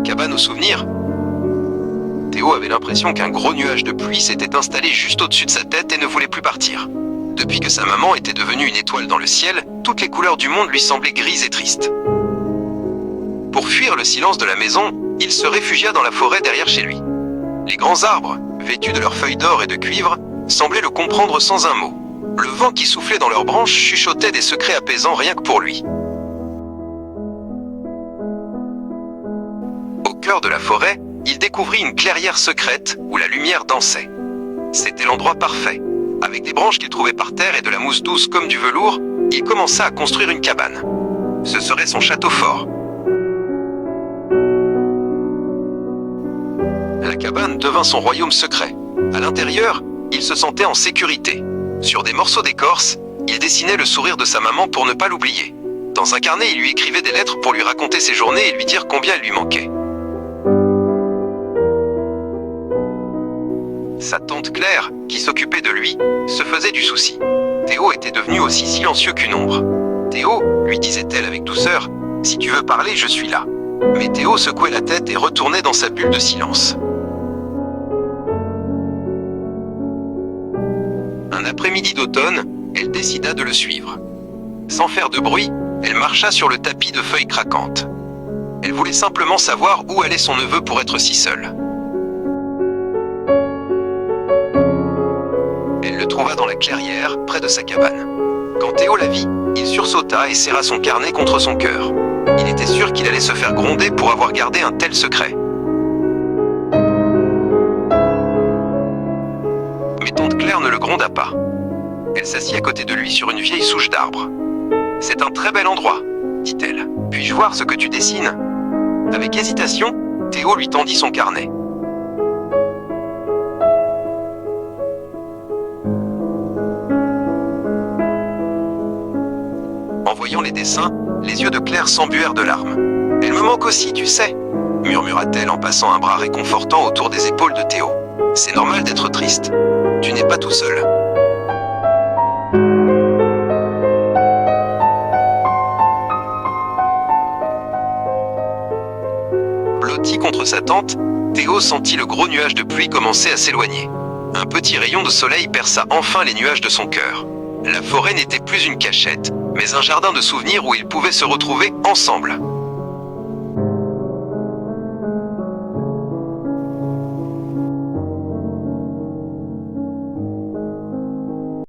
cabane aux souvenirs. Théo avait l'impression qu'un gros nuage de pluie s'était installé juste au-dessus de sa tête et ne voulait plus partir. Depuis que sa maman était devenue une étoile dans le ciel, toutes les couleurs du monde lui semblaient grises et tristes. Pour fuir le silence de la maison, il se réfugia dans la forêt derrière chez lui. Les grands arbres, vêtus de leurs feuilles d'or et de cuivre, semblaient le comprendre sans un mot. Le vent qui soufflait dans leurs branches chuchotait des secrets apaisants rien que pour lui. Au cœur de la forêt, il découvrit une clairière secrète où la lumière dansait. C'était l'endroit parfait. Avec des branches qu'il trouvait par terre et de la mousse douce comme du velours, il commença à construire une cabane. Ce serait son château fort. La cabane devint son royaume secret. À l'intérieur, il se sentait en sécurité. Sur des morceaux d'écorce, il dessinait le sourire de sa maman pour ne pas l'oublier. Dans un carnet, il lui écrivait des lettres pour lui raconter ses journées et lui dire combien elle lui manquait. Sa tante Claire, qui s'occupait de lui, se faisait du souci. Théo était devenu aussi silencieux qu'une ombre. « Théo, lui disait-elle avec douceur, si tu veux parler, je suis là. » Mais Théo secouait la tête et retournait dans sa bulle de silence. Un après-midi d'automne, elle décida de le suivre. Sans faire de bruit, elle marcha sur le tapis de feuilles craquantes. Elle voulait simplement savoir où allait son neveu pour être si seul. Elle le trouva dans la clairière, près de sa cabane. Quand Théo la vit, il sursauta et serra son carnet contre son cœur. Il était sûr qu'il allait se faire gronder pour avoir gardé un tel secret. Mais tante Claire ne le gronda pas. Elle s'assit à côté de lui sur une vieille souche d'arbre. « C'est un très bel endroit, dit-elle. Puis-je voir ce que tu dessines ?» Avec hésitation, Théo lui tendit son carnet. En voyant les dessins, les yeux de Claire s'embuèrent de larmes. « Elle me manque aussi, tu sais, » murmura-t-elle en passant un bras réconfortant autour des épaules de Théo. « C'est normal d'être triste. Tu n'es pas tout seul. » Blotti contre sa tante, Théo sentit le gros nuage de pluie commencer à s'éloigner. Un petit rayon de soleil perça enfin les nuages de son cœur. La forêt n'était plus une cachette, mais un jardin de souvenirs où ils pouvaient se retrouver ensemble.